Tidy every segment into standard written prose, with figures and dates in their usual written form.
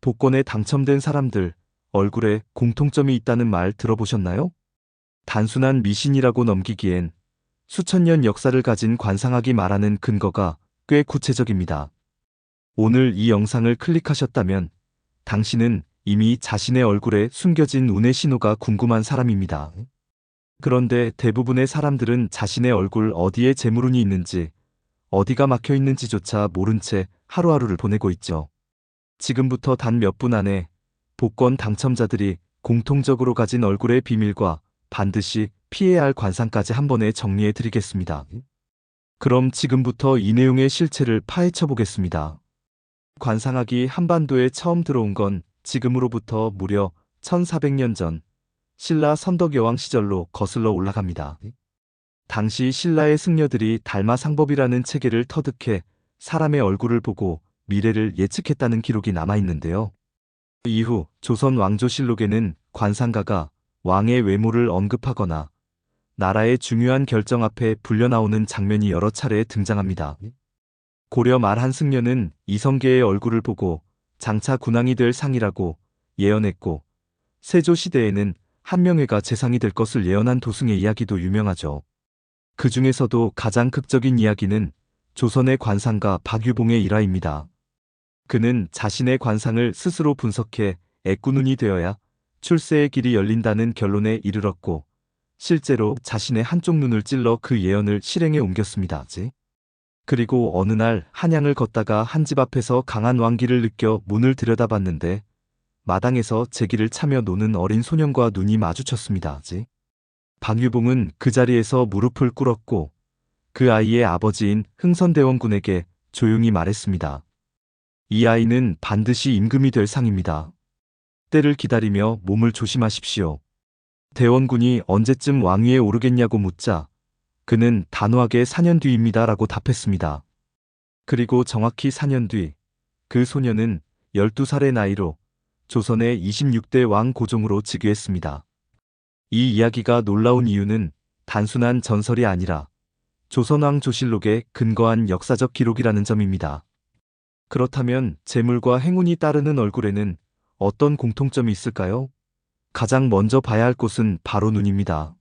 복권에 당첨된 사람들 얼굴에 공통점이 있다는 말 들어보셨나요? 단순한 미신이라고 넘기기엔 수천 년 역사를 가진 관상학이 말하는 근거가 꽤 구체적입니다. 오늘 이 영상을 클릭하셨다면 당신은 이미 자신의 얼굴에 숨겨진 운의 신호가 궁금한 사람입니다. 그런데 대부분의 사람들은 자신의 얼굴 어디에 재물운이 있는지, 어디가 막혀 있는지조차 모른 채 하루하루를 보내고 있죠. 지금부터 단 몇 분 안에 복권 당첨자들이 공통적으로 가진 얼굴의 비밀과 반드시 피해야 할 관상까지 한 번에 정리해 드리겠습니다. 그럼 지금부터 이 내용의 실체를 파헤쳐 보겠습니다. 관상학이 한반도에 처음 들어온 건 지금으로부터 무려 1400년 전 신라 선덕여왕 시절로 거슬러 올라갑니다. 당시 신라의 승려들이 달마상법이라는 체계를 터득해 사람의 얼굴을 보고 미래를 예측했다는 기록이 남아있는데요. 이후 조선 왕조실록에는 관상가가 왕의 외모를 언급하거나 나라의 중요한 결정 앞에 불려나오는 장면이 여러 차례 등장합니다. 고려 말 한 승려는 이성계의 얼굴을 보고 장차 군왕이 될 상이라고 예언했고, 세조 시대에는 한명회가 재상이 될 것을 예언한 도승의 이야기도 유명하죠. 그 중에서도 가장 극적인 이야기는 조선의 관상가 박유봉의 일화입니다. 그는 자신의 관상을 스스로 분석해 애꾸눈이 되어야 출세의 길이 열린다는 결론에 이르렀고, 실제로 자신의 한쪽 눈을 찔러 그 예언을 실행에 옮겼습니다. 그리고 어느 날 한양을 걷다가 한 집 앞에서 강한 왕기를 느껴 문을 들여다봤는데 마당에서 제기를 차며 노는 어린 소년과 눈이 마주쳤습니다. 박유봉은 그 자리에서 무릎을 꿇었고 그 아이의 아버지인 흥선대원군에게 조용히 말했습니다. 이 아이는 반드시 임금이 될 상입니다. 때를 기다리며 몸을 조심하십시오. 대원군이 언제쯤 왕위에 오르겠냐고 묻자 그는 단호하게 4년 뒤입니다 라고 답했습니다. 그리고 정확히 4년 뒤 그 소년은 12살의 나이로 조선의 26대 왕 고종으로 즉위했습니다. 이 이야기가 놀라운 이유는 단순한 전설이 아니라 조선왕조실록에 근거한 역사적 기록이라는 점입니다. 그렇다면 재물과 행운이 따르는 얼굴에는 어떤 공통점이 있을까요? 가장 먼저 봐야 할 곳은 바로 눈입니다.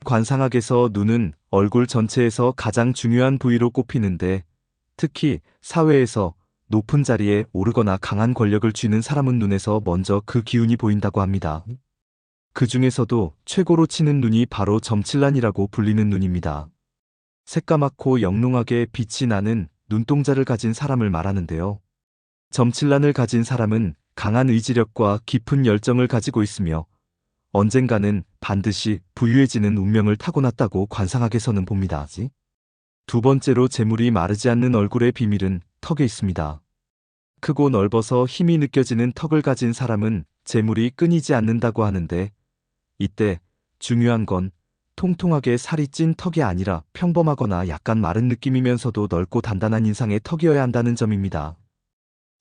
관상학에서 눈은 얼굴 전체에서 가장 중요한 부위로 꼽히는데, 특히 사회에서 높은 자리에 오르거나 강한 권력을 쥐는 사람은 눈에서 먼저 그 기운이 보인다고 합니다. 그 중에서도 최고로 치는 눈이 바로 점칠란이라고 불리는 눈입니다. 새까맣고 영롱하게 빛이 나는 눈동자를 가진 사람을 말하는데요. 점칠란을 가진 사람은 강한 의지력과 깊은 열정을 가지고 있으며 언젠가는 반드시 부유해지는 운명을 타고났다고 관상학에서는 봅니다. 두 번째로 재물이 마르지 않는 얼굴의 비밀은 턱에 있습니다. 크고 넓어서 힘이 느껴지는 턱을 가진 사람은 재물이 끊이지 않는다고 하는데, 이때 중요한 건 통통하게 살이 찐 턱이 아니라 평범하거나 약간 마른 느낌이면서도 넓고 단단한 인상의 턱이어야 한다는 점입니다.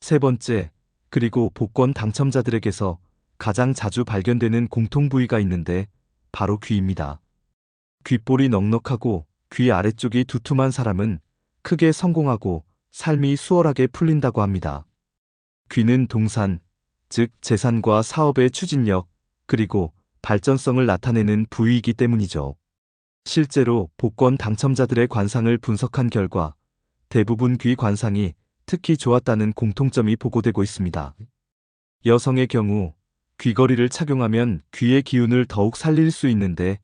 세 번째, 그리고 복권 당첨자들에게서 가장 자주 발견되는 공통 부위가 있는데 바로 귀입니다. 귓볼이 넉넉하고 귀 아래쪽이 두툼한 사람은 크게 성공하고 삶이 수월하게 풀린다고 합니다. 귀는 동산, 즉 재산과 사업의 추진력, 그리고 발전성을 나타내는 부위이기 때문이죠. 실제로 복권 당첨자들의 관상을 분석한 결과 대부분 귀 관상이 특히 좋았다는 공통점이 보고되고 있습니다. 여성의 경우 귀걸이를 착용하면 귀의 기운을 더욱 살릴 수 있는데,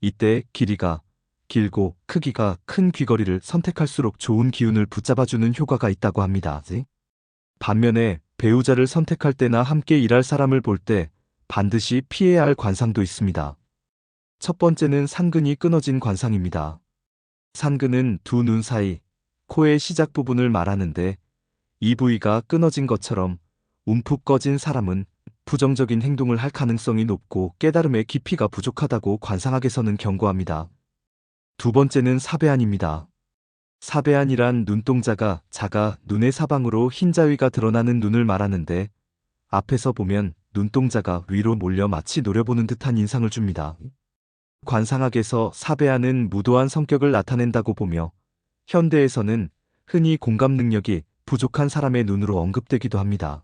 이때 길이가 길고 크기가 큰 귀걸이를 선택할수록 좋은 기운을 붙잡아주는 효과가 있다고 합니다. 반면에 배우자를 선택할 때나 함께 일할 사람을 볼 때 반드시 피해야 할 관상도 있습니다. 첫 번째는 상근이 끊어진 관상입니다. 상근은 두 눈 사이, 코의 시작 부분을 말하는데, 이 부위가 끊어진 것처럼 움푹 꺼진 사람은 부정적인 행동을 할 가능성이 높고 깨달음의 깊이가 부족하다고 관상학에서는 경고합니다. 두 번째는 사배안입니다. 사배안이란 눈동자가 작아 눈의 사방으로 흰자위가 드러나는 눈을 말하는데, 앞에서 보면 눈동자가 위로 몰려 마치 노려보는 듯한 인상을 줍니다. 관상학에서 사배안은 무도한 성격을 나타낸다고 보며 현대에서는 흔히 공감 능력이 부족한 사람의 눈으로 언급되기도 합니다.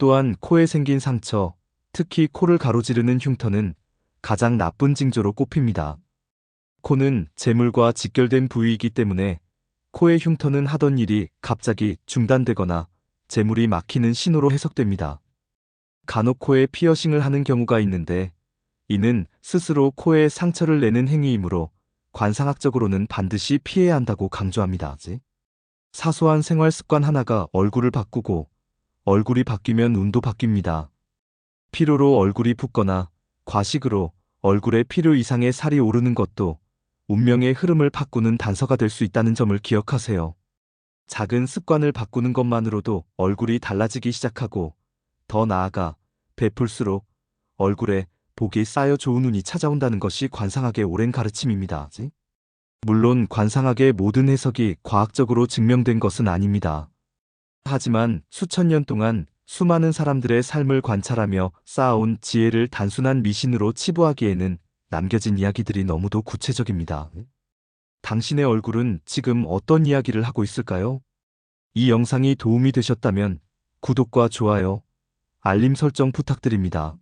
또한 코에 생긴 상처, 특히 코를 가로지르는 흉터는 가장 나쁜 징조로 꼽힙니다. 코는 재물과 직결된 부위이기 때문에 코의 흉터는 하던 일이 갑자기 중단되거나 재물이 막히는 신호로 해석됩니다. 간혹 코에 피어싱을 하는 경우가 있는데 이는 스스로 코에 상처를 내는 행위이므로 관상학적으로는 반드시 피해야 한다고 강조합니다. 사소한 생활 습관 하나가 얼굴을 바꾸고 얼굴이 바뀌면 운도 바뀝니다. 피로로 얼굴이 붓거나 과식으로 얼굴에 필요 이상의 살이 오르는 것도 운명의 흐름을 바꾸는 단서가 될 수 있다는 점을 기억하세요. 작은 습관을 바꾸는 것만으로도 얼굴이 달라지기 시작하고 더 나아가 베풀수록 얼굴에 복이 쌓여 좋은 운이 찾아온다는 것이 관상학의 오랜 가르침입니다. 물론 관상학의 모든 해석이 과학적으로 증명된 것은 아닙니다. 하지만 수천 년 동안 수많은 사람들의 삶을 관찰하며 쌓아온 지혜를 단순한 미신으로 치부하기에는 남겨진 이야기들이 너무도 구체적입니다. 당신의 얼굴은 지금 어떤 이야기를 하고 있을까요? 이 영상이 도움이 되셨다면 구독과 좋아요, 알림 설정 부탁드립니다.